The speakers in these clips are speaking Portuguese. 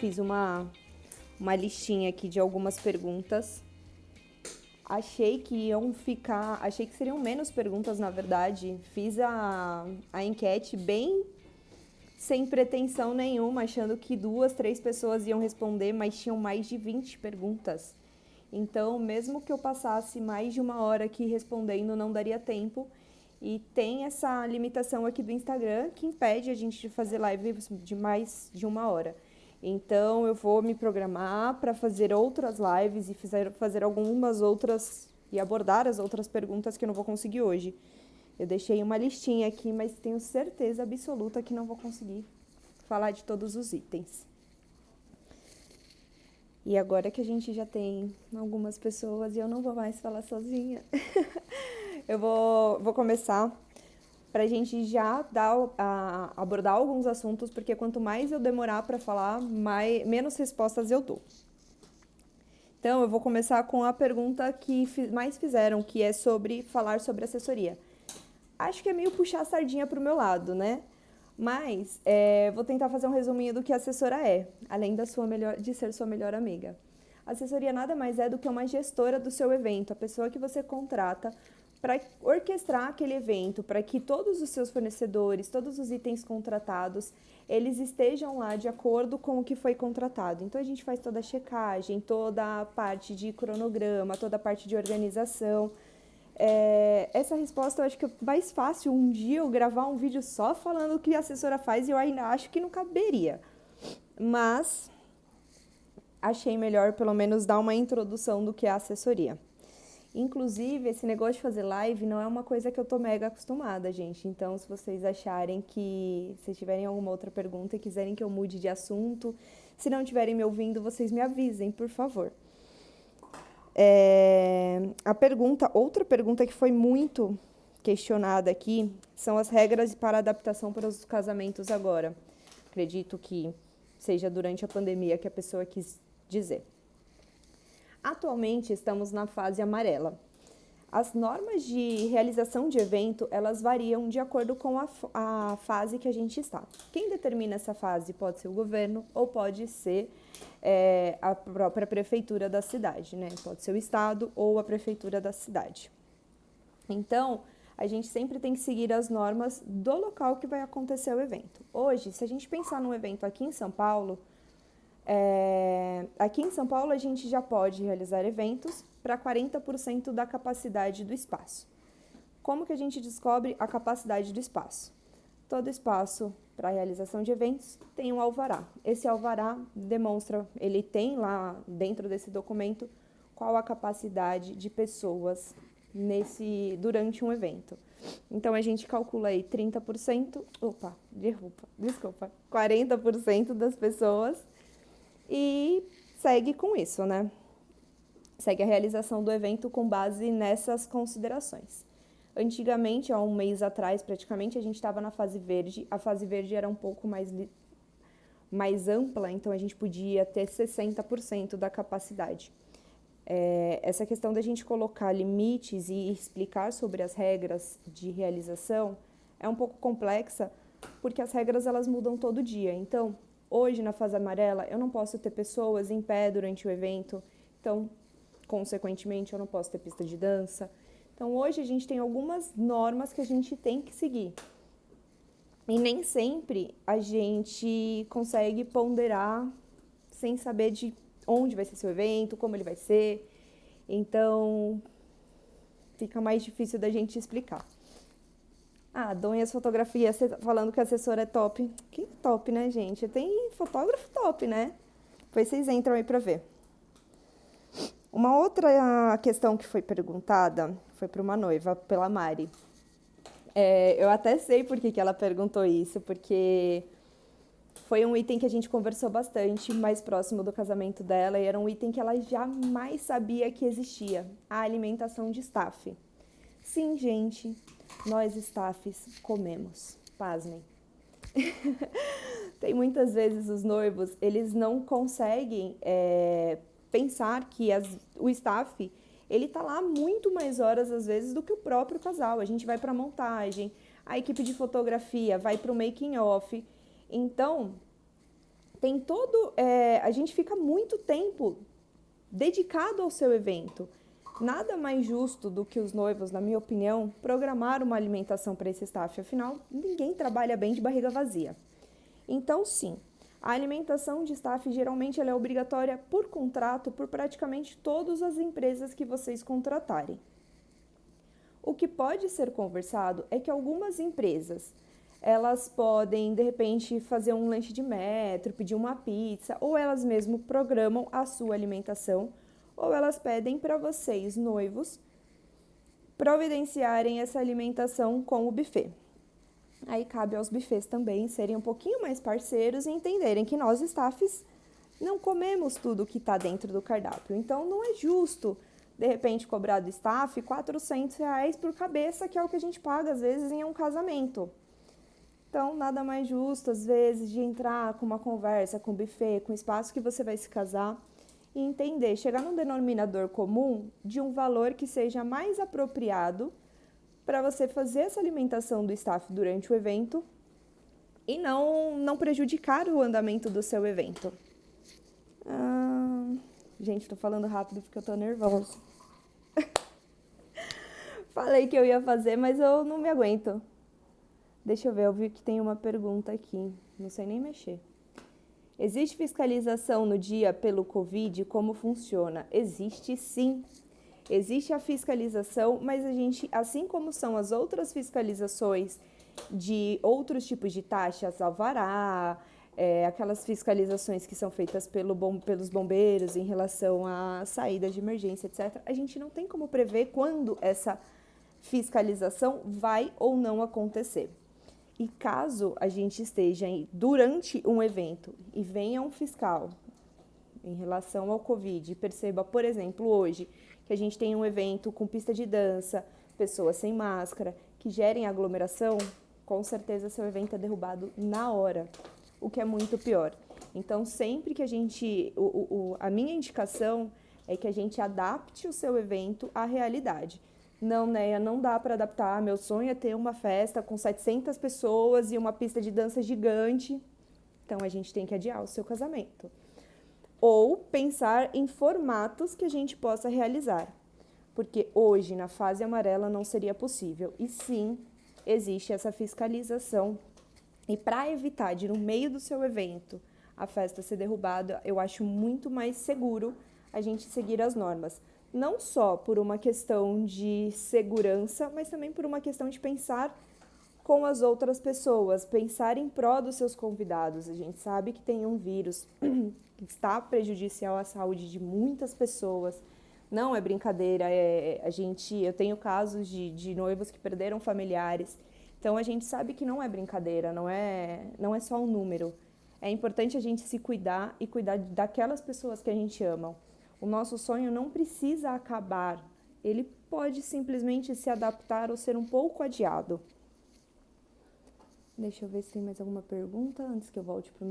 fiz uma listinha aqui de algumas perguntas. Achei que seriam menos perguntas, na verdade. Fiz a enquete bem sem pretensão nenhuma, achando que 2, 3 pessoas iam responder, mas tinham mais de 20 perguntas. Então, mesmo que eu passasse mais de 1 hora aqui respondendo, não daria tempo. E tem essa limitação aqui do Instagram que impede a gente de fazer live de mais de 1 hora. Então, eu vou me programar para fazer outras lives e fazer algumas outras e abordar as outras perguntas que eu não vou conseguir hoje. Eu deixei uma listinha aqui, mas tenho certeza absoluta que não vou conseguir falar de todos os itens. E agora que a gente já tem algumas pessoas e eu não vou mais falar sozinha, eu vou começar para a gente já abordar alguns assuntos, porque quanto mais eu demorar para falar, menos respostas eu dou. Então, eu vou começar com a pergunta que mais fizeram, que é sobre falar sobre assessoria. Acho que é meio puxar a sardinha para o meu lado, né? Mas vou tentar fazer um resuminho do que a assessora é, além de ser sua melhor amiga. A assessoria nada mais é do que uma gestora do seu evento, a pessoa que você contrata para orquestrar aquele evento, para que todos os seus fornecedores, todos os itens contratados, eles estejam lá de acordo com o que foi contratado. Então, a gente faz toda a checagem, toda a parte de cronograma, toda a parte de organização. Essa resposta eu acho que é mais fácil um dia eu gravar um vídeo só falando o que a assessora faz e eu ainda acho que não caberia. Mas achei melhor pelo menos dar uma introdução do que é a assessoria. Inclusive, esse negócio de fazer live não é uma coisa que eu tô mega acostumada, gente. Então, se vocês acharem que, se tiverem alguma outra pergunta e quiserem que eu mude de assunto, se não estiverem me ouvindo, vocês me avisem, por favor. Outra pergunta que foi muito questionada aqui são as regras para adaptação para os casamentos agora. Acredito que seja durante a pandemia que a pessoa quis dizer. Atualmente estamos na fase amarela. As normas de realização de evento, elas variam de acordo com a fase que a gente está. Quem determina essa fase pode ser o governo ou pode ser a própria prefeitura da cidade, né? Pode ser o estado ou a prefeitura da cidade. Então, a gente sempre tem que seguir as normas do local que vai acontecer o evento. Hoje, se a gente pensar num evento aqui em São Paulo, a gente já pode realizar eventos para 40% da capacidade do espaço. Como que a gente descobre a capacidade do espaço? Todo espaço para realização de eventos tem um alvará. Esse alvará demonstra, ele tem lá dentro desse documento qual a capacidade de pessoas durante um evento. Então, a gente calcula aí 40% das pessoas e segue com isso, né? Segue a realização do evento com base nessas considerações. Antigamente, há um mês atrás, praticamente, a gente estava na fase verde. A fase verde era um pouco mais ampla, então a gente podia ter 60% da capacidade. Essa questão da gente colocar limites e explicar sobre as regras de realização é um pouco complexa, porque as regras elas mudam todo dia. Então, hoje, na fase amarela, eu não posso ter pessoas em pé durante o evento, então, consequentemente, eu não posso ter pista de dança. Então, hoje a gente tem algumas normas que a gente tem que seguir. E nem sempre a gente consegue ponderar sem saber de onde vai ser seu evento, como ele vai ser. Então, fica mais difícil da gente explicar. Donhas Fotografias falando que a assessora é top. Que top, né, gente? Tem fotógrafo top, né? Depois vocês entram aí pra ver. Uma outra questão que foi perguntada foi para uma noiva, pela Mari. Eu até sei por que ela perguntou isso, porque foi um item que a gente conversou bastante mais próximo do casamento dela e era um item que ela jamais sabia que existia, a alimentação de staff. Sim, gente, nós staffs comemos, pasmem. Tem muitas vezes os noivos, eles não conseguem pensar que o staff, ele tá lá muito mais horas, às vezes, do que o próprio casal. A gente vai para montagem, a equipe de fotografia vai para o making off. Então, A gente fica muito tempo dedicado ao seu evento. Nada mais justo do que os noivos, na minha opinião, programar uma alimentação para esse staff. Afinal, ninguém trabalha bem de barriga vazia. Então, sim, a alimentação de staff geralmente ela é obrigatória por contrato por praticamente todas as empresas que vocês contratarem. O que pode ser conversado é que algumas empresas, elas podem, de repente, fazer um lanche de metro, pedir uma pizza, ou elas mesmo programam a sua alimentação, ou elas pedem para vocês, noivos, providenciarem essa alimentação com o buffet. Aí cabe aos buffets também serem um pouquinho mais parceiros e entenderem que nós, staffs, não comemos tudo que está dentro do cardápio. Então, não é justo, de repente, cobrar do staff R$400 por cabeça, que é o que a gente paga, às vezes, em um casamento. Então, nada mais justo, às vezes, de entrar com uma conversa com o buffet, com o espaço que você vai se casar, e entender, chegar num denominador comum de um valor que seja mais apropriado para você fazer essa alimentação do staff durante o evento e não prejudicar o andamento do seu evento. Gente, tô falando rápido porque eu tô nervosa. Falei que eu ia fazer, mas eu não me aguento. Deixa eu ver, eu vi que tem uma pergunta aqui. Não sei nem mexer. Existe fiscalização no dia pelo Covid? Como funciona? Existe sim. Existe a fiscalização, mas a gente, assim como são as outras fiscalizações de outros tipos de taxas, alvará, aquelas fiscalizações que são feitas pelos bombeiros em relação a saídas de emergência, etc., a gente não tem como prever quando essa fiscalização vai ou não acontecer. E caso a gente esteja durante um evento e venha um fiscal em relação ao Covid e perceba, por exemplo, hoje, que a gente tem um evento com pista de dança, pessoas sem máscara, que gerem aglomeração, com certeza seu evento é derrubado na hora, o que é muito pior. Então, sempre que a minha indicação é que a gente adapte o seu evento à realidade. Não, né, não dá para adaptar, meu sonho é ter uma festa com 700 pessoas e uma pista de dança gigante, então a gente tem que adiar o seu casamento. Ou pensar em formatos que a gente possa realizar, porque hoje, na fase amarela, não seria possível. E sim, existe essa fiscalização. E para evitar de, no meio do seu evento, a festa ser derrubada, eu acho muito mais seguro a gente seguir as normas. Não só por uma questão de segurança, mas também por uma questão de pensar com as outras pessoas, pensar em prol dos seus convidados. A gente sabe que tem um vírus que está prejudicial à saúde de muitas pessoas. Não é brincadeira, eu tenho casos de noivos que perderam familiares. Então a gente sabe que não é brincadeira, não é só um número. É importante a gente se cuidar e cuidar daquelas pessoas que a gente ama. O nosso sonho não precisa acabar, ele pode simplesmente se adaptar ou ser um pouco adiado. Deixa eu ver se tem mais alguma pergunta antes que eu volte para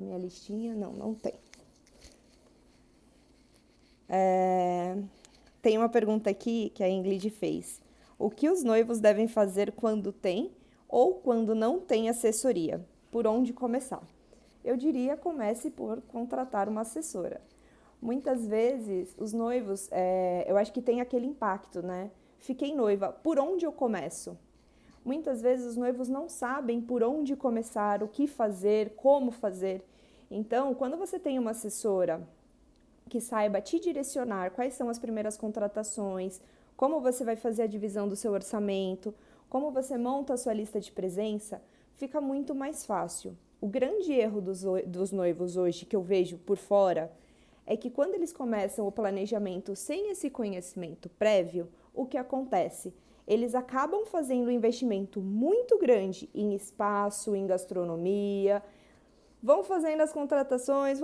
minha listinha. Não tem. Tem uma pergunta aqui que a Ingrid fez. O que os noivos devem fazer quando tem ou quando não tem assessoria? Por onde começar? Eu diria, comece por contratar uma assessora. Muitas vezes, os noivos, eu acho que tem aquele impacto, né? Fiquei noiva, por onde eu começo? Muitas vezes, os noivos não sabem por onde começar, o que fazer, como fazer. Então, quando você tem uma assessora que saiba te direcionar quais são as primeiras contratações, como você vai fazer a divisão do seu orçamento, como você monta a sua lista de presença, fica muito mais fácil. O grande erro dos noivos hoje, que eu vejo por fora, é que quando eles começam o planejamento sem esse conhecimento prévio, o que acontece? Eles acabam fazendo um investimento muito grande em espaço, em gastronomia, vão fazendo as contratações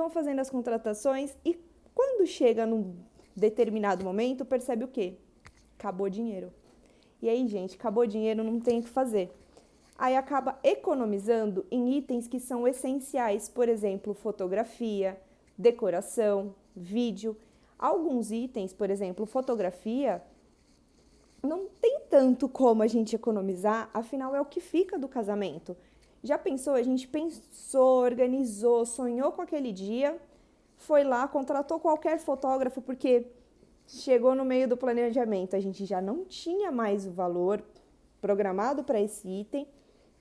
e quando chega num determinado momento, percebe o quê? Acabou o dinheiro. E aí, gente, acabou o dinheiro, não tem o que fazer. Aí acaba economizando em itens que são essenciais, por exemplo, fotografia, decoração, vídeo. Alguns itens, por exemplo, fotografia, não tem tanto como a gente economizar, afinal é o que fica do casamento. Já pensou? A gente pensou, organizou, sonhou com aquele dia, foi lá, contratou qualquer fotógrafo, porque chegou no meio do planejamento, a gente já não tinha mais o valor programado para esse item,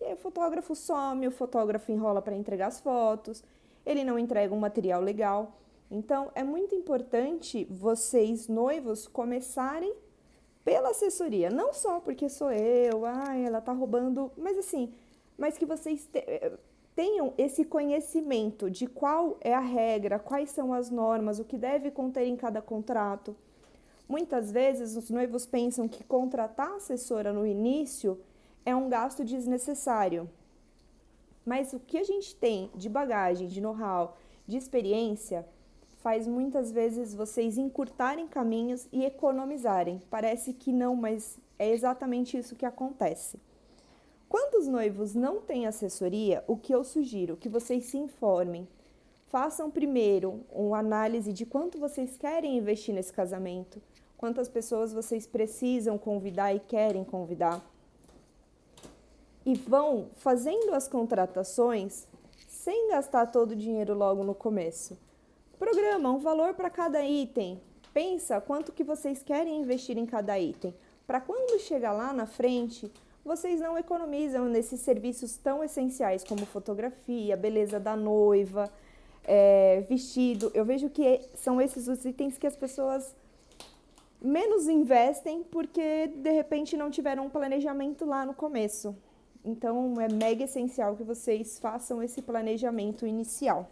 e aí o fotógrafo some, o fotógrafo enrola para entregar as fotos, ele não entrega um material legal. Então, é muito importante vocês, noivos, começarem pela assessoria, não só porque sou eu, ela tá roubando, mas assim, mas que vocês tenham esse conhecimento de qual é a regra, quais são as normas, o que deve conter em cada contrato. Muitas vezes os noivos pensam que contratar assessora no início é um gasto desnecessário, mas o que a gente tem de bagagem, de know-how, de experiência, faz muitas vezes vocês encurtarem caminhos e economizarem. Parece que não, mas é exatamente isso que acontece. Quando os noivos não têm assessoria, o que eu sugiro? Que vocês se informem. Façam primeiro uma análise de quanto vocês querem investir nesse casamento, quantas pessoas vocês precisam convidar e querem convidar. E vão fazendo as contratações sem gastar todo o dinheiro logo no começo. Programa um valor para cada item. Pensa quanto que vocês querem investir em cada item. Para quando chegar lá na frente, vocês não economizam nesses serviços tão essenciais como fotografia, beleza da noiva, vestido. Eu vejo que são esses os itens que as pessoas menos investem porque de repente não tiveram um planejamento lá no começo. Então é mega essencial que vocês façam esse planejamento inicial.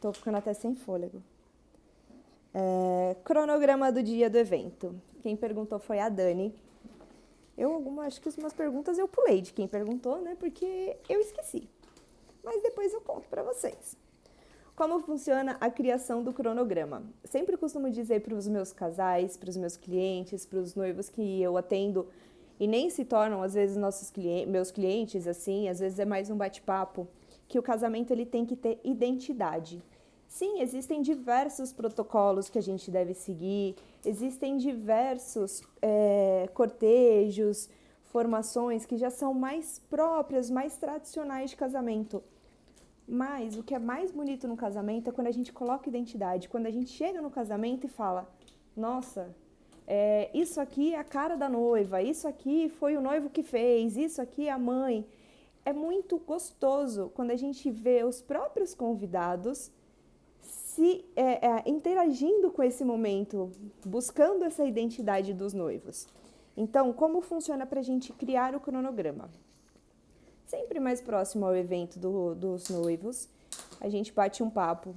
Tô ficando até sem fôlego. Cronograma do dia do evento. Quem perguntou foi a Dani. Acho que umas perguntas eu pulei de quem perguntou, né? Porque eu esqueci. Mas depois eu conto para vocês. Como funciona a criação do cronograma? Sempre costumo dizer para os meus casais, para os meus clientes, para os noivos que eu atendo e nem se tornam, às vezes, meus clientes, assim, às vezes é mais um bate-papo, que o casamento ele tem que ter identidade. Sim, existem diversos protocolos que a gente deve seguir, existem diversos cortejos, formações que já são mais próprias, mais tradicionais de casamento. Mas o que é mais bonito no casamento é quando a gente coloca identidade, quando a gente chega no casamento e fala, nossa, isso aqui é a cara da noiva, isso aqui foi o noivo que fez, isso aqui é a mãe. É muito gostoso quando a gente vê os próprios convidados interagindo com esse momento, buscando essa identidade dos noivos. Então, como funciona para a gente criar o cronograma? Sempre mais próximo ao evento dos noivos, a gente bate um papo.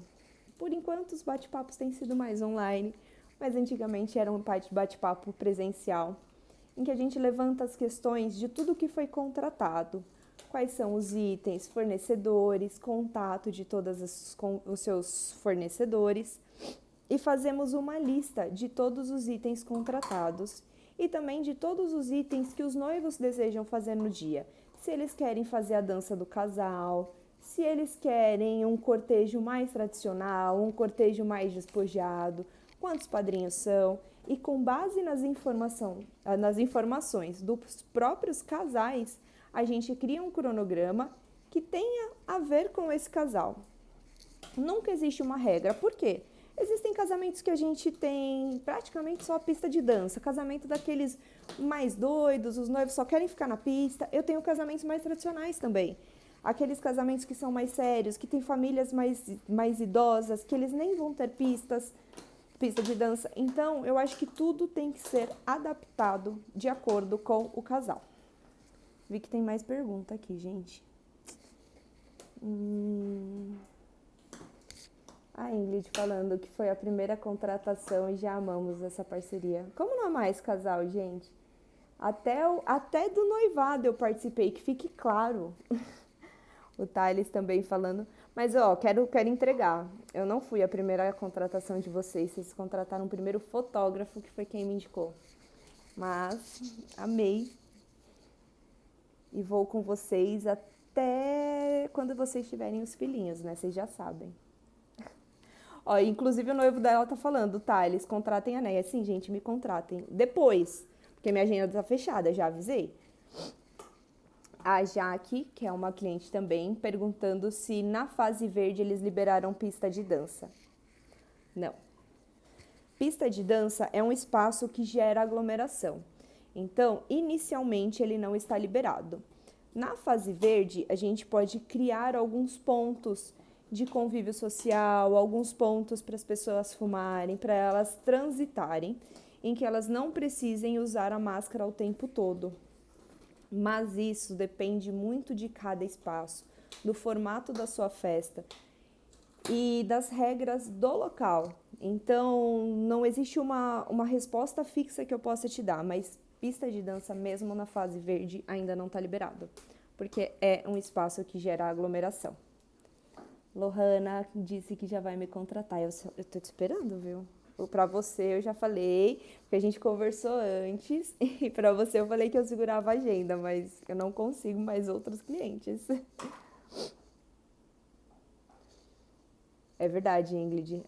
Por enquanto, os bate-papos têm sido mais online, mas antigamente era um bate-papo presencial, em que a gente levanta as questões de tudo que foi contratado, quais são os itens, fornecedores, contato de todos os seus fornecedores e fazemos uma lista de todos os itens contratados e também de todos os itens que os noivos desejam fazer no dia. Se eles querem fazer a dança do casal, se eles querem um cortejo mais tradicional, um cortejo mais despojado, quantos padrinhos são, e com base nas informações dos próprios casais, a gente cria um cronograma que tenha a ver com esse casal. Nunca existe uma regra. Por quê? Existem casamentos que a gente tem praticamente só a pista de dança, casamento daqueles mais doidos, os noivos só querem ficar na pista. Eu tenho casamentos mais tradicionais também. Aqueles casamentos que são mais sérios, que têm famílias mais idosas, que eles nem vão ter pista de dança. Então, eu acho que tudo tem que ser adaptado de acordo com o casal. Vi que tem mais pergunta aqui, gente. A Ingrid falando que foi a primeira contratação e já amamos essa parceria. Como não amar esse casal, gente? Até do noivado eu participei, que fique claro. O Thales também falando. Mas, quero entregar. Eu não fui a primeira contratação de vocês. Vocês contrataram o primeiro fotógrafo, que foi quem me indicou. Mas, amei. E vou com vocês até quando vocês tiverem os filhinhos, né? Vocês já sabem. Inclusive o noivo dela tá falando, Thales, contratem a Néia. Sim, gente, me contratem. Depois, porque minha agenda tá fechada, já avisei. A Jaque, que é uma cliente também, perguntando se na fase verde eles liberaram pista de dança. Não. Pista de dança é um espaço que gera aglomeração. Então, inicialmente, ele não está liberado. Na fase verde, a gente pode criar alguns pontos de convívio social, alguns pontos para as pessoas fumarem, para elas transitarem, em que elas não precisem usar a máscara o tempo todo. Mas isso depende muito de cada espaço, do formato da sua festa e das regras do local. Então, não existe uma resposta fixa que eu possa te dar, mas pista de dança, mesmo na fase verde, ainda não está liberado, porque é um espaço que gera aglomeração. Lohana disse que já vai me contratar. Eu tô te esperando, viu? Para você eu já falei, porque a gente conversou antes, e para você eu falei que eu segurava a agenda, mas eu não consigo mais outros clientes. É verdade, Ingrid.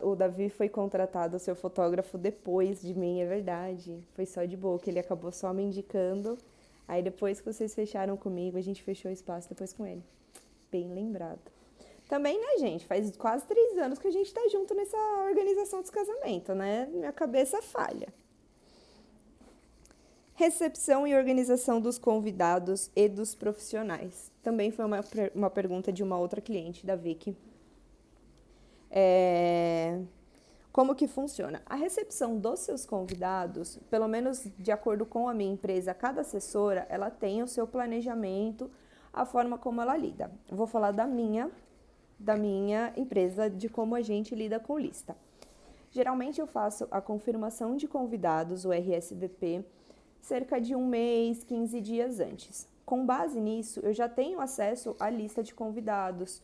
O Davi foi contratado, o seu fotógrafo, depois de mim, é verdade. Foi só de boa, que ele acabou só me indicando. Aí depois que vocês fecharam comigo, a gente fechou o espaço depois com ele. Bem lembrado. Também, né, gente? Faz quase 3 anos que a gente tá junto nessa organização dos casamentos, né? Minha cabeça falha. Recepção e organização dos convidados e dos profissionais. Também foi uma pergunta de uma outra cliente, da Vicky. Como que funciona? A recepção dos seus convidados, pelo menos de acordo com a minha empresa, cada assessora, ela tem o seu planejamento, a forma como ela lida. Eu vou falar da minha empresa, de como a gente lida com lista. Geralmente eu faço a confirmação de convidados, o RSVP, cerca de 1 mês, 15 dias antes. Com base nisso, eu já tenho acesso à lista de convidados,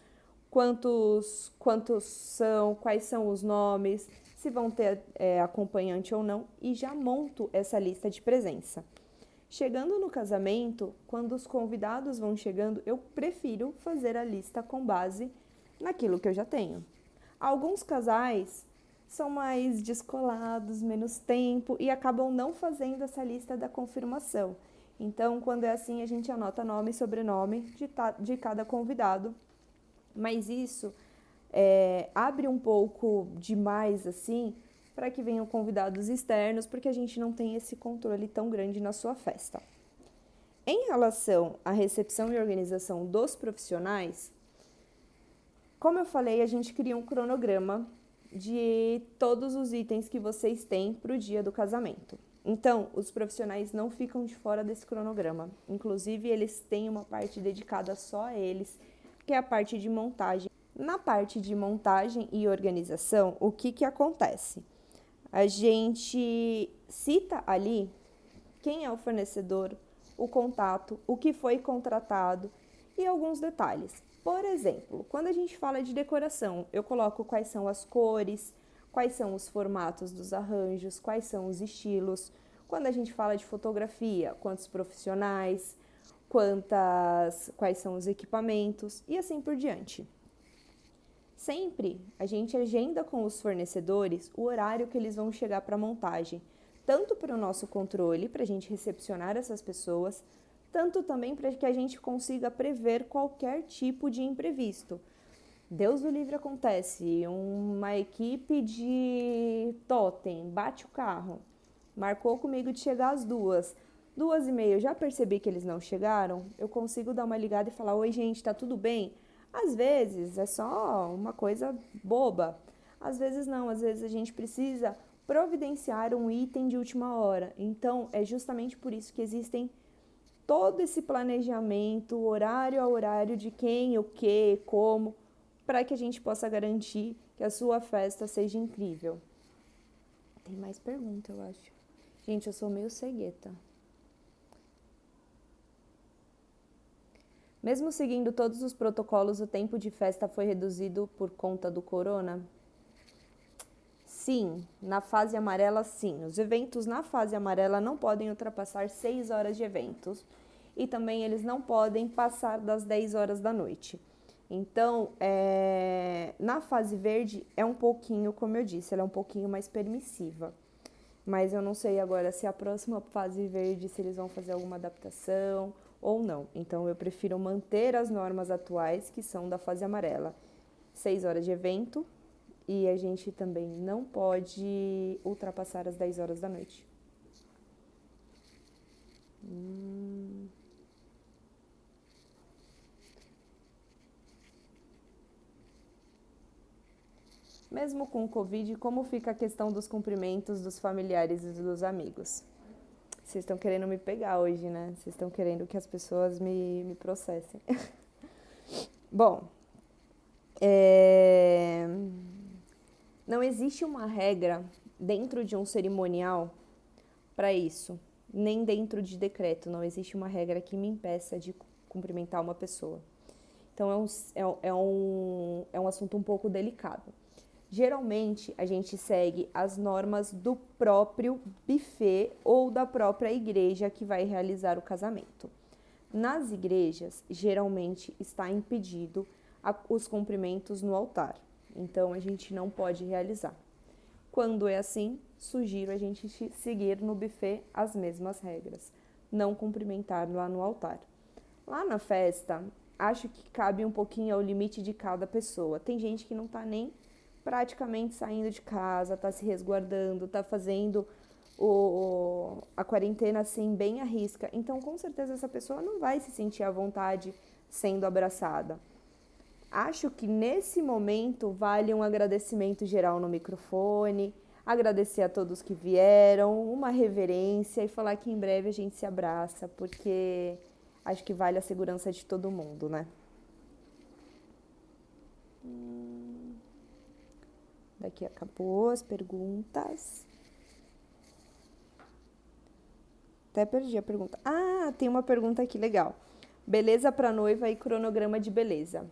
quantos são, quais são os nomes, se vão ter acompanhante ou não, e já monto essa lista de presença. Chegando no casamento, quando os convidados vão chegando, eu prefiro fazer a lista com base naquilo que eu já tenho. Alguns casais são mais descolados, menos tempo e acabam não fazendo essa lista da confirmação. Então, quando é assim, a gente anota nome e sobrenome de cada convidado. Mas isso abre um pouco demais, assim, para que venham convidados externos, porque a gente não tem esse controle tão grande na sua festa. Em relação à recepção e organização dos profissionais, como eu falei, a gente cria um cronograma de todos os itens que vocês têm para o dia do casamento. Então, os profissionais não ficam de fora desse cronograma. Inclusive, eles têm uma parte dedicada só a eles, que é a parte de montagem. Na parte de montagem e organização, o que acontece? A gente cita ali quem é o fornecedor, o contato, o que foi contratado e alguns detalhes. Por exemplo, quando a gente fala de decoração, eu coloco quais são as cores, quais são os formatos dos arranjos, quais são os estilos. Quando a gente fala de fotografia, quantos profissionais, quais são os equipamentos e assim por diante. Sempre a gente agenda com os fornecedores o horário que eles vão chegar para a montagem, tanto para o nosso controle, para a gente recepcionar essas pessoas, tanto também para que a gente consiga prever qualquer tipo de imprevisto. Deus do livre acontece, uma equipe de totem bate o carro, marcou comigo de chegar às 2h30, eu já percebi que eles não chegaram, eu consigo dar uma ligada e falar: oi gente, tá tudo bem? Às vezes é só uma coisa boba, às vezes não, às vezes a gente precisa providenciar um item de última hora. Então é justamente por isso que existem todo esse planejamento, horário a horário, de quem, o que, como, para que a gente possa garantir que a sua festa seja incrível. Tem mais pergunta, eu acho. Gente, eu sou meio cegueta. Mesmo seguindo todos os protocolos, o tempo de festa foi reduzido por conta do corona? Sim, na fase amarela, sim. Os eventos na fase amarela não podem ultrapassar 6 horas de eventos e também eles não podem passar das 10 horas da noite. Então, na fase verde é um pouquinho, como eu disse, ela é um pouquinho mais permissiva. Mas eu não sei agora se a próxima fase verde, se eles vão fazer alguma adaptação ou não. Então eu prefiro manter as normas atuais, que são da fase amarela. 6 horas de evento e a gente também não pode ultrapassar as 10 horas da noite. Mesmo com o Covid, como fica a questão dos cumprimentos dos familiares e dos amigos? Vocês estão querendo me pegar hoje, né? Vocês estão querendo que as pessoas me processem. Bom, não existe uma regra dentro de um cerimonial para isso, nem dentro de decreto. Não existe uma regra que me impeça de cumprimentar uma pessoa. Então é um assunto um pouco delicado. Geralmente, a gente segue as normas do próprio buffet ou da própria igreja que vai realizar o casamento. Nas igrejas, geralmente está impedido os cumprimentos no altar, então a gente não pode realizar. Quando é assim, sugiro a gente seguir no buffet as mesmas regras, não cumprimentar lá no altar. Lá na festa, acho que cabe um pouquinho ao limite de cada pessoa. Tem gente que não está nem praticamente saindo de casa, tá se resguardando, tá fazendo a quarentena assim bem à risca. Então, com certeza, essa pessoa não vai se sentir à vontade sendo abraçada. Acho que nesse momento vale um agradecimento geral no microfone, agradecer a todos que vieram, uma reverência e falar que em breve a gente se abraça, porque acho que vale a segurança de todo mundo, né? Daqui acabou as perguntas. Até perdi a pergunta. Ah, tem uma pergunta aqui legal. Beleza para noiva e cronograma de beleza.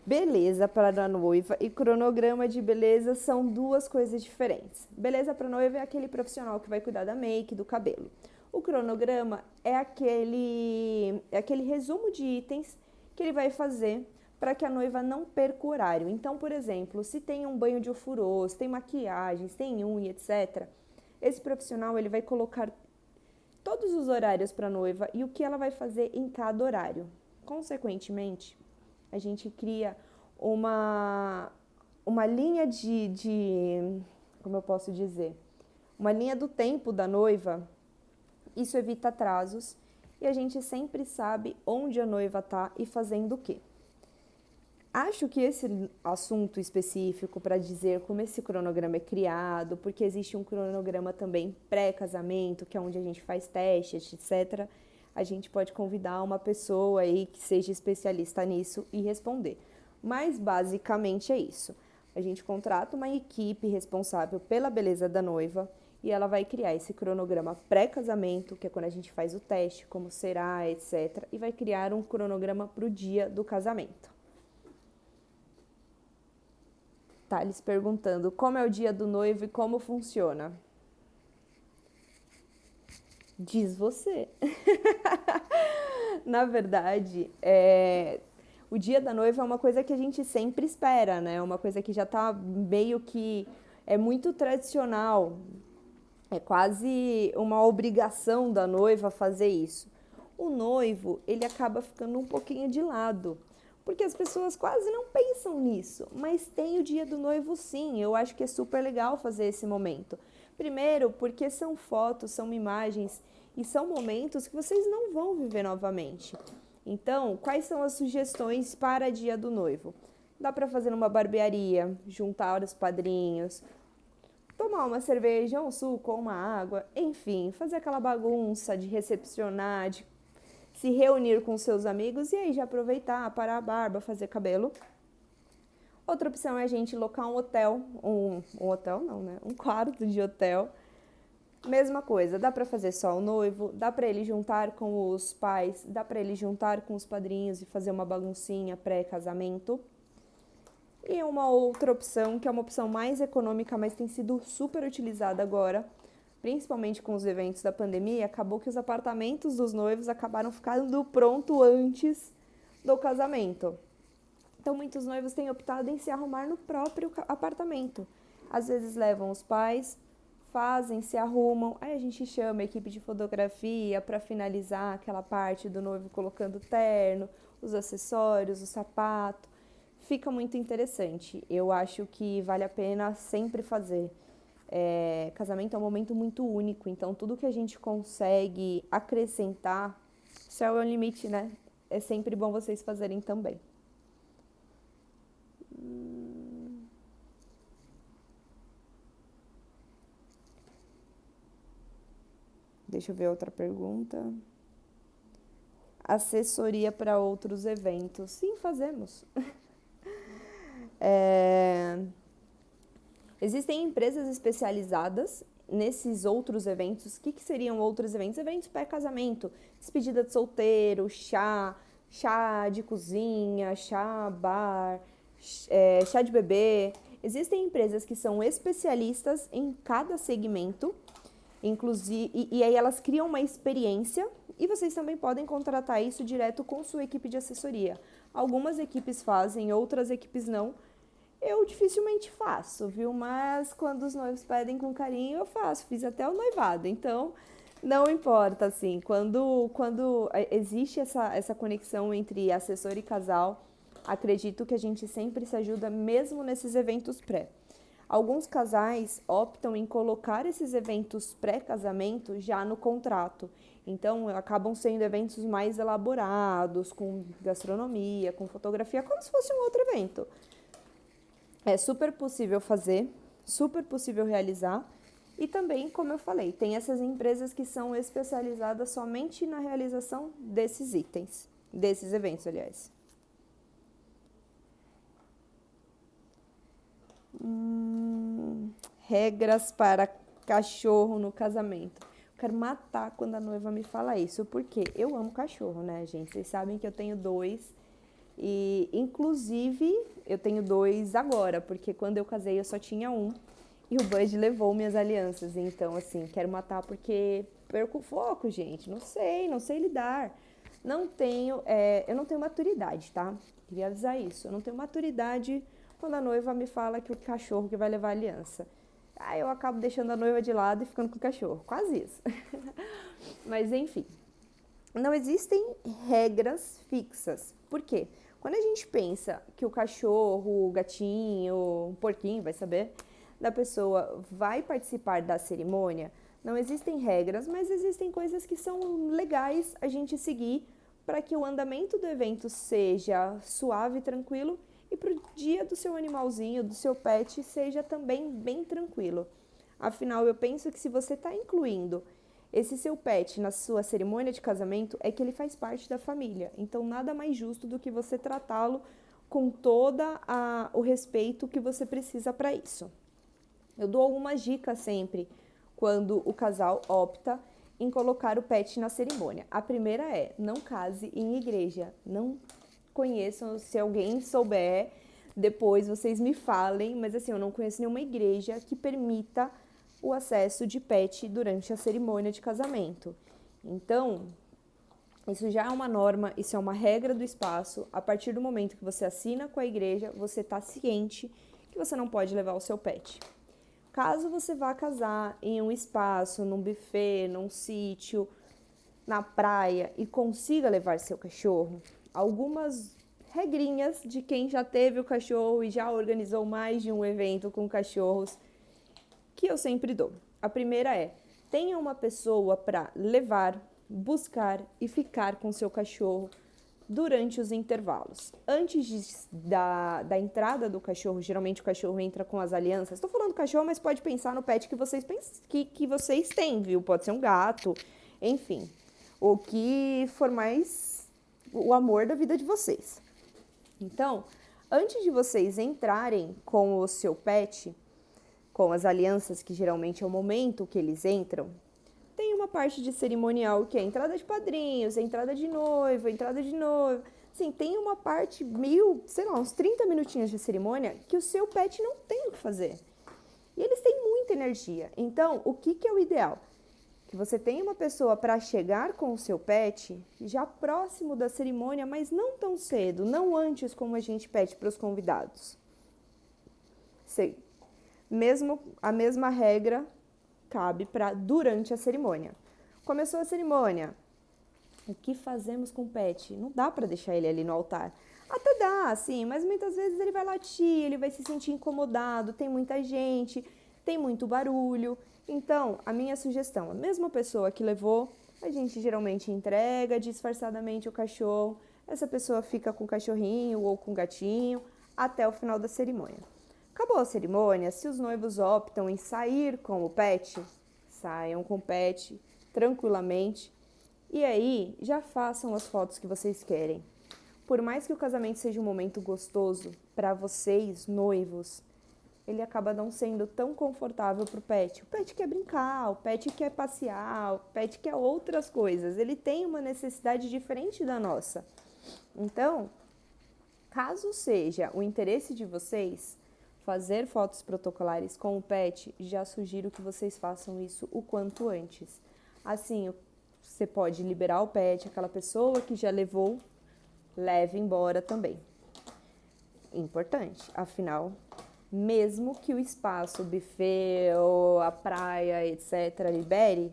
Beleza para a noiva e cronograma de beleza são duas coisas diferentes. Beleza para noiva é aquele profissional que vai cuidar da make, do cabelo. O cronograma é aquele resumo de itens que ele vai fazer para que a noiva não perca o horário. Então, por exemplo, se tem um banho de ofurô, se tem maquiagens, tem unha, etc., esse profissional ele vai colocar todos os horários para a noiva e o que ela vai fazer em cada horário. Consequentemente, a gente cria uma linha como eu posso dizer, uma linha do tempo da noiva. Isso evita atrasos e a gente sempre sabe onde a noiva está e fazendo o quê. Acho que esse assunto específico para dizer como esse cronograma é criado, porque existe um cronograma também pré-casamento, que é onde a gente faz testes, etc., a gente pode convidar uma pessoa aí que seja especialista nisso e responder. Mas basicamente é isso. A gente contrata uma equipe responsável pela beleza da noiva e ela vai criar esse cronograma pré-casamento, que é quando a gente faz o teste, como será, etc., e vai criar um cronograma para o dia do casamento. Thales perguntando como é o dia do noivo e como funciona. Diz você. Na verdade, o dia da noiva é uma coisa que a gente sempre espera, né? Uma coisa que já tá meio que é muito tradicional. É quase uma obrigação da noiva fazer isso. O noivo, ele acaba ficando um pouquinho de lado, porque as pessoas quase não pensam nisso, mas tem o dia do noivo sim, eu acho que é super legal fazer esse momento. Primeiro, porque são fotos, são imagens e são momentos que vocês não vão viver novamente. Então, quais são as sugestões para dia do noivo? Dá para fazer uma barbearia, juntar os padrinhos, tomar uma cerveja, um suco ou uma água, enfim, fazer aquela bagunça de recepcionar, de se reunir com seus amigos e aí já aproveitar, parar a barba, fazer cabelo. Outra opção é a gente locar um hotel, um hotel não, né? Um quarto de hotel. Mesma coisa, dá para fazer só o noivo, dá para ele juntar com os pais, dá para ele juntar com os padrinhos e fazer uma baguncinha pré-casamento. E uma outra opção, que é uma opção mais econômica, mas tem sido super utilizada agora, principalmente com os eventos da pandemia, acabou que os apartamentos dos noivos acabaram ficando pronto antes do casamento. Então, muitos noivos têm optado em se arrumar no próprio apartamento. Às vezes levam os pais, fazem, se arrumam, aí a gente chama a equipe de fotografia para finalizar aquela parte do noivo colocando o terno, os acessórios, o sapato. Fica muito interessante. Eu acho que vale a pena sempre fazer. Casamento é um momento muito único, então tudo que a gente consegue acrescentar, céu é o limite, né? É sempre bom vocês fazerem também. Deixa eu ver outra pergunta. Assessoria para outros eventos. Sim, fazemos. Existem empresas especializadas nesses outros eventos. O que seriam outros eventos? Eventos pré-casamento, despedida de solteiro, chá de cozinha, chá bar, chá de bebê. Existem empresas que são especialistas em cada segmento, inclusive, e aí elas criam uma experiência e vocês também podem contratar isso direto com sua equipe de assessoria. Algumas equipes fazem, outras equipes não. Eu dificilmente faço, viu? Mas quando os noivos pedem com carinho, eu faço. Fiz até o noivado, então não importa, assim. Quando existe essa conexão entre assessor e casal, acredito que a gente sempre se ajuda, mesmo nesses eventos pré. Alguns casais optam em colocar esses eventos pré-casamento já no contrato. Então, acabam sendo eventos mais elaborados, com gastronomia, com fotografia, como se fosse um outro evento. É super possível fazer, super possível realizar. E também, como eu falei, tem essas empresas que são especializadas somente na realização desses itens, desses eventos, aliás. Regras para cachorro no casamento. Eu quero matar quando a noiva me fala isso, porque eu amo cachorro, né, gente? Vocês sabem que eu tenho 2 e, inclusive, eu tenho 2 agora, porque quando eu casei eu só tinha 1 e o Bud levou minhas alianças. Então, assim, quero matar porque perco o foco, gente. Não sei lidar. Eu não tenho maturidade, tá? Queria avisar isso. Eu não tenho maturidade quando a noiva me fala que o cachorro que vai levar a aliança. Aí eu acabo deixando a noiva de lado e ficando com o cachorro. Quase isso. Mas, enfim. Não existem regras fixas. Por quê? Quando a gente pensa que o cachorro, o gatinho, o porquinho, vai saber, da pessoa vai participar da cerimônia, não existem regras, mas existem coisas que são legais a gente seguir para que o andamento do evento seja suave e tranquilo e para o dia do seu animalzinho, do seu pet, seja também bem tranquilo. Afinal, eu penso que se você está incluindo esse seu pet na sua cerimônia de casamento, é que ele faz parte da família. Então, nada mais justo do que você tratá-lo com todo o respeito que você precisa para isso. Eu dou algumas dicas sempre quando o casal opta em colocar o pet na cerimônia. A primeira é: não case em igreja. Não conheço, se alguém souber, depois vocês me falem, mas assim, eu não conheço nenhuma igreja que permita o acesso de pet durante a cerimônia de casamento. Então, isso já é uma norma, isso é uma regra do espaço. A partir do momento que você assina com a igreja, você está ciente que você não pode levar o seu pet. Caso você vá casar em um espaço, num buffet, num sítio, na praia e consiga levar seu cachorro, algumas regrinhas de quem já teve o cachorro e já organizou mais de um evento com cachorros que eu sempre dou. A primeira é: tenha uma pessoa para levar, buscar e ficar com seu cachorro durante os intervalos. Antes da entrada do cachorro, geralmente o cachorro entra com as alianças. Estou falando cachorro, mas pode pensar no pet que vocês têm, viu? Pode ser um gato, enfim. O que for mais o amor da vida de vocês. Então, antes de vocês entrarem com o seu pet, com as alianças, que geralmente é o momento que eles entram, tem uma parte de cerimonial que é a entrada de padrinhos, a entrada de noivo, a entrada de noivo. Sim, tem uma parte, uns 30 minutinhos de cerimônia que o seu pet não tem o que fazer. E eles têm muita energia. Então, o que é o ideal? Que você tenha uma pessoa para chegar com o seu pet já próximo da cerimônia, mas não tão cedo, não antes como a gente pede para os convidados. A mesma regra cabe para durante a cerimônia. Começou a cerimônia, o que fazemos com o pet? Não dá para deixar ele ali no altar. Até dá, sim, mas muitas vezes ele vai latir, ele vai se sentir incomodado, tem muita gente, tem muito barulho. Então, a minha sugestão, a mesma pessoa que levou, a gente geralmente entrega disfarçadamente o cachorro, essa pessoa fica com o cachorrinho ou com o gatinho até o final da cerimônia. Acabou a cerimônia, se os noivos optam em sair com o pet, saiam com o pet tranquilamente. E aí, já façam as fotos que vocês querem. Por mais que o casamento seja um momento gostoso para vocês, noivos, ele acaba não sendo tão confortável para o pet. O pet quer brincar, o pet quer passear, o pet quer outras coisas. Ele tem uma necessidade diferente da nossa. Então, caso seja o interesse de vocês fazer fotos protocolares com o pet, já sugiro que vocês façam isso o quanto antes. Assim, você pode liberar o pet, aquela pessoa que já levou, leve embora também. Importante, afinal, mesmo que o espaço, o buffet ou a praia, etc., libere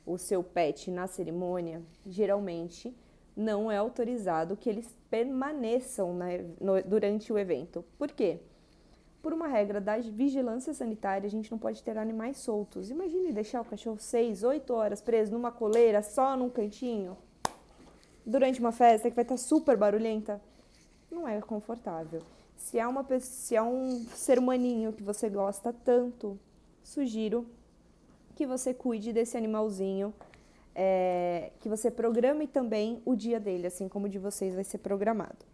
o seu pet na cerimônia, geralmente não é autorizado que eles permaneçam durante o evento. Por quê? Por uma regra da vigilância sanitária, a gente não pode ter animais soltos. Imagine deixar o cachorro 6, 8 horas preso numa coleira, só num cantinho, durante uma festa que vai estar super barulhenta. Não é confortável. Se é um ser humaninho que você gosta tanto, sugiro que você cuide desse animalzinho, que você programe também o dia dele, assim como o de vocês vai ser programado.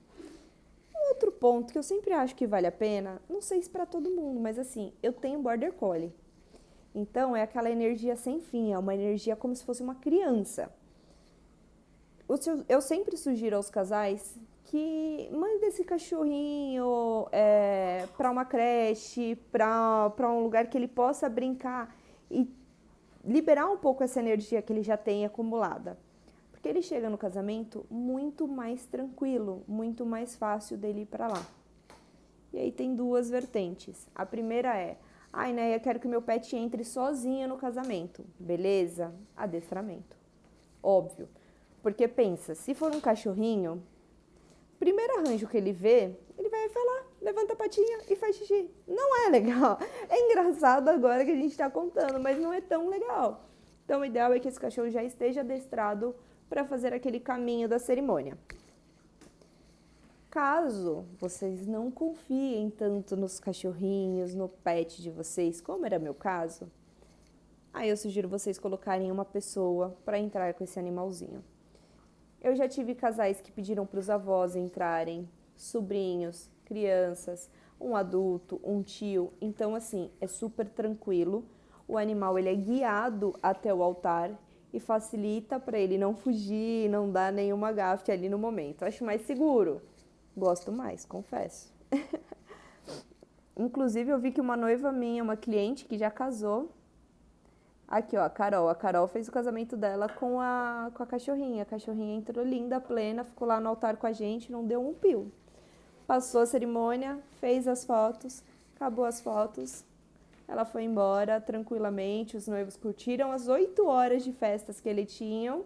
Outro ponto que eu sempre acho que vale a pena, não sei se para todo mundo, mas assim, eu tenho Border Collie. Então, é aquela energia sem fim, é uma energia como se fosse uma criança. Eu sempre sugiro aos casais que mandem esse cachorrinho para uma creche, para um lugar que ele possa brincar e liberar um pouco essa energia que ele já tem acumulada. Porque ele chega no casamento muito mais tranquilo, muito mais fácil dele ir para lá. E aí tem duas vertentes. A primeira é, eu quero que meu pet entre sozinho no casamento. Beleza? Adestramento. Óbvio. Porque pensa, se for um cachorrinho, primeiro arranjo que ele vê, ele vai falar, levanta a patinha e faz xixi. Não é legal. É engraçado agora que a gente está contando, mas não é tão legal. Então o ideal é que esse cachorro já esteja adestrado para fazer aquele caminho da cerimônia. Caso vocês não confiem tanto nos cachorrinhos, no pet de vocês, como era meu caso, aí eu sugiro vocês colocarem uma pessoa para entrar com esse animalzinho. Eu já tive casais que pediram para os avós entrarem, sobrinhos, crianças, um adulto, um tio. Então, assim, é super tranquilo. O animal ele é guiado até o altar e facilita para ele não fugir, não dar nenhuma gafe ali no momento. Acho mais seguro. Gosto mais, confesso. Inclusive, eu vi que uma noiva minha, uma cliente que já casou, aqui ó, a Carol fez o casamento dela com a cachorrinha. A cachorrinha entrou linda, plena, ficou lá no altar com a gente, não deu um pio. Passou a cerimônia, fez as fotos, acabou as fotos, ela foi embora tranquilamente, os noivos curtiram as 8 horas de festas que eles tinham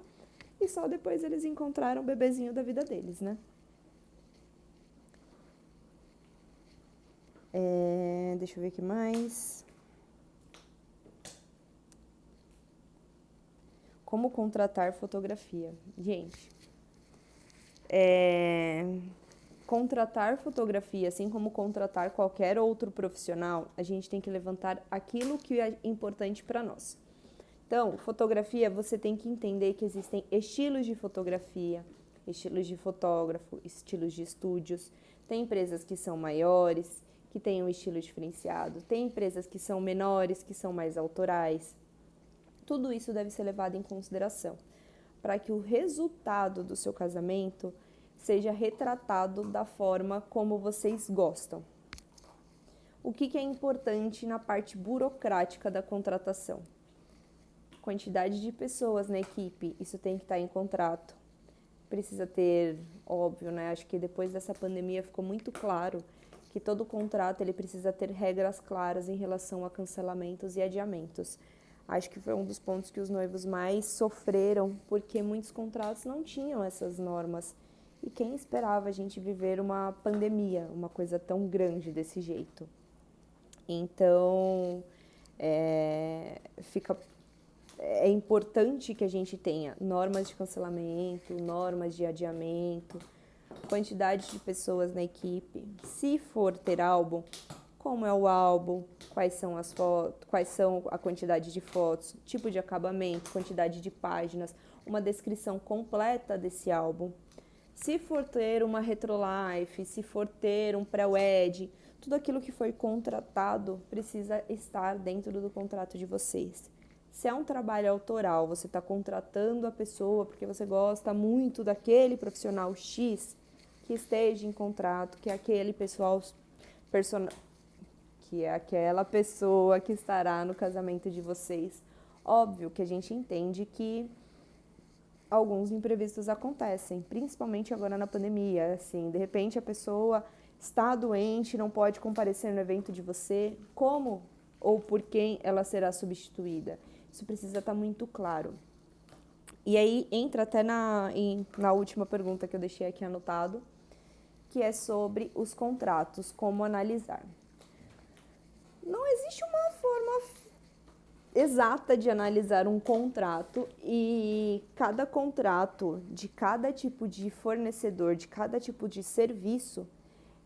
e só depois eles encontraram o bebezinho da vida deles, né? Deixa eu ver o que mais. Como contratar fotografia? Gente, contratar fotografia, assim como contratar qualquer outro profissional, a gente tem que levantar aquilo que é importante para nós. Então, fotografia, você tem que entender que existem estilos de fotografia, estilos de fotógrafo, estilos de estúdios. Tem empresas que são maiores, que têm um estilo diferenciado. Tem empresas que são menores, que são mais autorais. Tudo isso deve ser levado em consideração para que o resultado do seu casamento seja retratado da forma como vocês gostam. O que é importante na parte burocrática da contratação? Quantidade de pessoas na equipe, isso tem que estar em contrato. Precisa ter, óbvio, né? Acho que depois dessa pandemia ficou muito claro que todo contrato ele precisa ter regras claras em relação a cancelamentos e adiamentos. Acho que foi um dos pontos que os noivos mais sofreram, porque muitos contratos não tinham essas normas. E quem esperava a gente viver uma pandemia, uma coisa tão grande desse jeito? Então, é importante que a gente tenha normas de cancelamento, normas de adiamento, quantidade de pessoas na equipe. Se for ter álbum, como é o álbum, quais são as fotos, quais são a quantidade de fotos, tipo de acabamento, quantidade de páginas, uma descrição completa desse álbum. Se for ter uma retrolife, se for ter um pré-wed, tudo aquilo que foi contratado precisa estar dentro do contrato de vocês. Se é um trabalho autoral, você está contratando a pessoa porque você gosta muito daquele profissional X, que esteja em contrato, que é aquele que é aquela pessoa que estará no casamento de vocês. Óbvio que a gente entende que alguns imprevistos acontecem, principalmente agora na pandemia. Assim, de repente a pessoa está doente, não pode comparecer no evento de você, como ou por quem ela será substituída. Isso precisa estar muito claro. E aí entra até na última pergunta que eu deixei aqui anotado, que é sobre os contratos, como analisar. Não existe uma forma exata de analisar um contrato, e cada contrato de cada tipo de fornecedor, de cada tipo de serviço,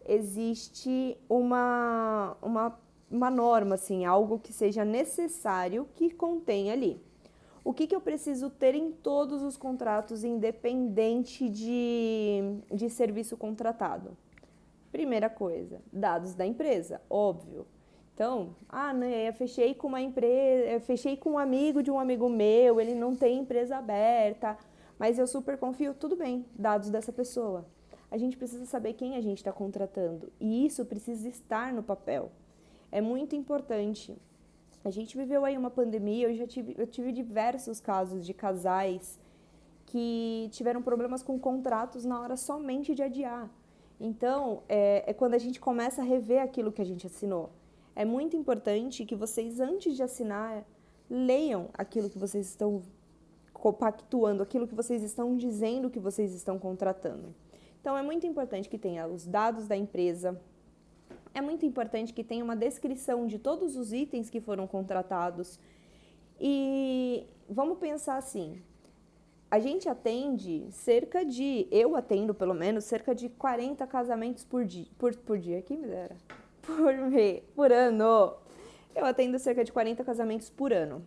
existe uma norma, assim, algo que seja necessário que contém ali. O que eu preciso ter em todos os contratos, independente de serviço contratado? Primeira coisa, dados da empresa, óbvio. Então, né, eu fechei com uma empresa, eu fechei com um amigo de um amigo meu, ele não tem empresa aberta, mas eu super confio, tudo bem, dados dessa pessoa. A gente precisa saber quem a gente está contratando, e isso precisa estar no papel. É muito importante. A gente viveu aí uma pandemia, eu tive diversos casos de casais que tiveram problemas com contratos na hora somente de adiar. Então, é quando a gente começa a rever aquilo que a gente assinou. É muito importante que vocês, antes de assinar, leiam aquilo que vocês estão compactuando, aquilo que vocês estão dizendo que vocês estão contratando. Então, é muito importante que tenha os dados da empresa, é muito importante que tenha uma descrição de todos os itens que foram contratados. E vamos pensar assim, a gente atende eu atendo pelo menos cerca de 40 casamentos por dia, quem me dera, por ano. Eu atendo cerca de 40 casamentos por ano.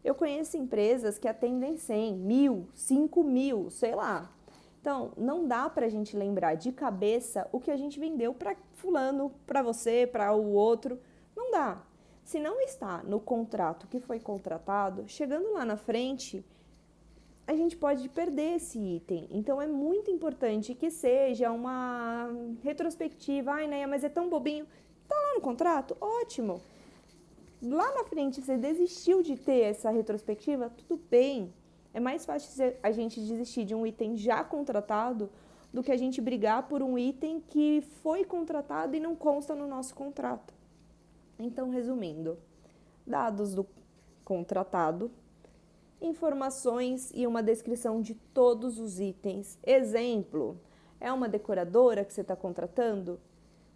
Eu conheço empresas que atendem 100, 1.000, 5.000, sei lá. Então, não dá pra gente lembrar de cabeça o que a gente vendeu para fulano, para você, para o outro. Não dá. Se não está no contrato que foi contratado, chegando lá na frente, a gente pode perder esse item. Então, é muito importante que seja uma retrospectiva. Ai, Neia, mas é tão bobinho. Tá lá no contrato? Ótimo. Lá na frente você desistiu de ter essa retrospectiva? Tudo bem. É mais fácil a gente desistir de um item já contratado do que a gente brigar por um item que foi contratado e não consta no nosso contrato. Então, resumindo, dados do contratado, informações e uma descrição de todos os itens. Exemplo, é uma decoradora que você está contratando?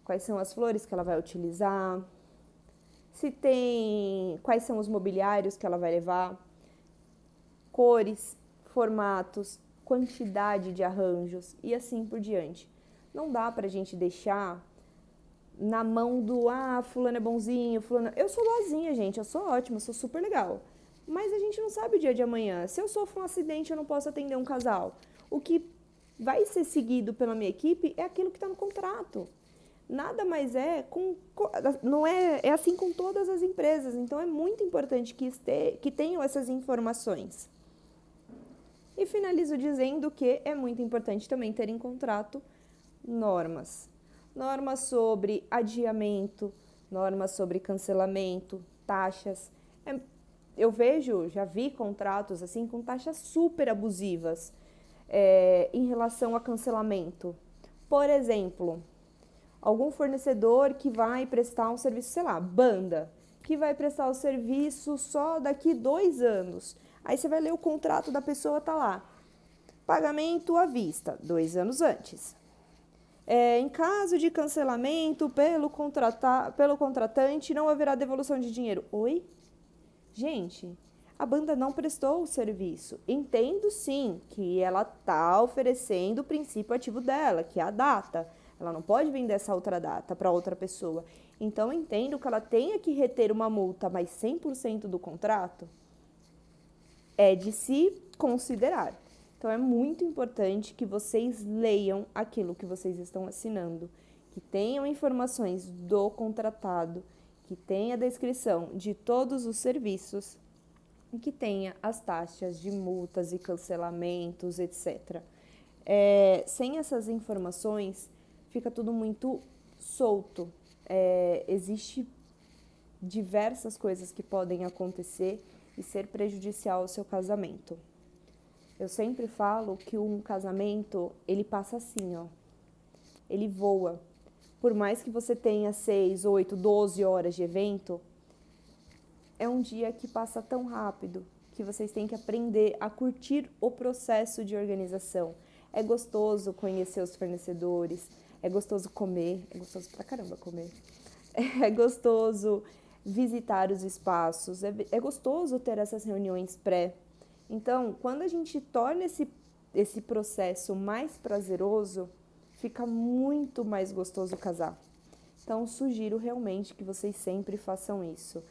Quais são as flores que ela vai utilizar? Quais são os mobiliários que ela vai levar? Cores, formatos, quantidade de arranjos e assim por diante. Não dá pra gente deixar na mão do, fulano é bonzinho, fulano... Eu sou boazinha, gente, eu sou ótima, eu sou super legal. Mas a gente não sabe o dia de amanhã. Se eu sofro um acidente, eu não posso atender um casal. O que vai ser seguido pela minha equipe é aquilo que está no contrato. Nada mais não é assim com todas as empresas. Então, é muito importante que tenham essas informações. E finalizo dizendo que é muito importante também ter em contrato normas. Normas sobre adiamento, normas sobre cancelamento, taxas. Já vi contratos assim com taxas super abusivas em relação a cancelamento. Por exemplo, algum fornecedor que vai prestar um serviço, sei lá, banda, que vai prestar o serviço só daqui 2 anos. Aí você vai ler o contrato da pessoa, tá lá. Pagamento à vista, 2 anos antes. Em caso de cancelamento pelo contratante, não haverá devolução de dinheiro. Oi? Gente, a banda não prestou o serviço. Entendo sim que ela está oferecendo o princípio ativo dela, que é a data. Ela não pode vender essa outra data para outra pessoa. Então, entendo que ela tenha que reter uma multa, mas 100% do contrato é de se considerar. Então, é muito importante que vocês leiam aquilo que vocês estão assinando, que tenham informações do contratado, que tenha a descrição de todos os serviços e que tenha as taxas de multas e cancelamentos, etc. Sem essas informações, fica tudo muito solto. Existe diversas coisas que podem acontecer e ser prejudicial ao seu casamento. Eu sempre falo que um casamento, ele passa assim, ó. Ele voa. Por mais que você tenha 6, 8, 12 horas de evento, é um dia que passa tão rápido que vocês têm que aprender a curtir o processo de organização. É gostoso conhecer os fornecedores, é gostoso comer, é gostoso pra caramba comer. É gostoso visitar os espaços, é gostoso ter essas reuniões pré. Então, quando a gente torna esse processo mais prazeroso, fica muito mais gostoso casar. Então, sugiro realmente que vocês sempre façam isso.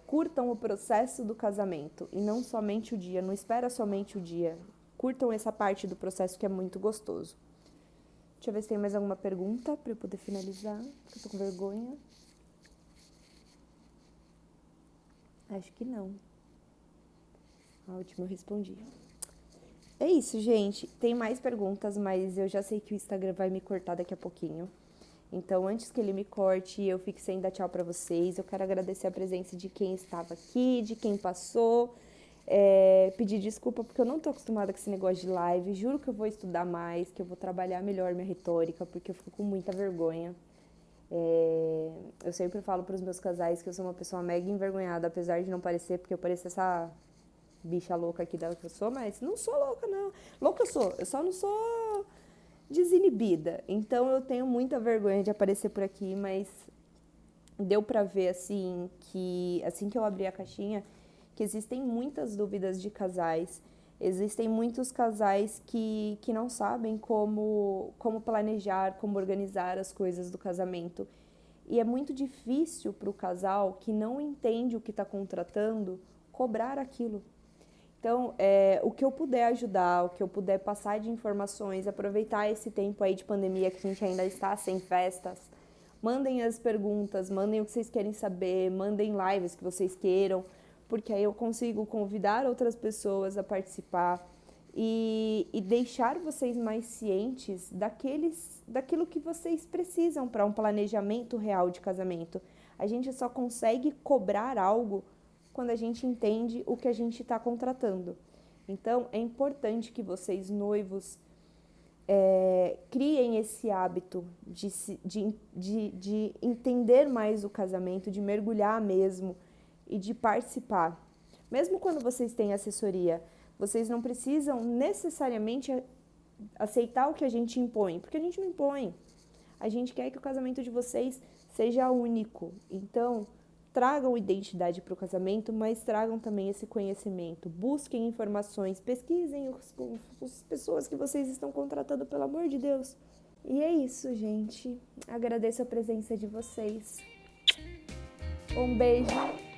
Curtam o processo do casamento e não somente o dia, não espera somente o dia. Curtam essa parte do processo que é muito gostoso. Deixa eu ver se tem mais alguma pergunta para eu poder finalizar, porque eu tô com vergonha. Acho que não. A última eu respondi. É isso, gente. Tem mais perguntas, mas eu já sei que o Instagram vai me cortar daqui a pouquinho. Então, antes que ele me corte e eu fique sem dar tchau pra vocês, eu quero agradecer a presença de quem estava aqui, de quem passou. Pedir desculpa porque eu não tô acostumada com esse negócio de live. Juro que eu vou estudar mais, que eu vou trabalhar melhor minha retórica, porque eu fico com muita vergonha. Eu sempre falo pros meus casais que eu sou uma pessoa mega envergonhada, apesar de não parecer, porque eu pareço essa bicha louca aqui dela que eu sou, mas não sou louca, não. Louca eu sou, eu só não sou desinibida. Então eu tenho muita vergonha de aparecer por aqui, mas deu pra ver assim que eu abri a caixinha, que existem muitas dúvidas de casais. Existem muitos casais que não sabem como planejar, como organizar as coisas do casamento. E é muito difícil para o casal que não entende o que está contratando cobrar aquilo. Então, o que eu puder ajudar, o que eu puder passar de informações, aproveitar esse tempo aí de pandemia que a gente ainda está sem festas, mandem as perguntas, mandem o que vocês querem saber, mandem lives que vocês queiram, porque aí eu consigo convidar outras pessoas a participar e deixar vocês mais cientes daquilo que vocês precisam para um planejamento real de casamento. A gente só consegue cobrar algo quando a gente entende o que a gente está contratando. Então, é importante que vocês, noivos, criem esse hábito de entender mais o casamento, de mergulhar mesmo e de participar. Mesmo quando vocês têm assessoria, vocês não precisam necessariamente aceitar o que a gente impõe, porque a gente não impõe. A gente quer que o casamento de vocês seja único. Então, tragam identidade para o casamento, mas tragam também esse conhecimento. Busquem informações, pesquisem as pessoas que vocês estão contratando, pelo amor de Deus. E é isso, gente. Agradeço a presença de vocês. Um beijo.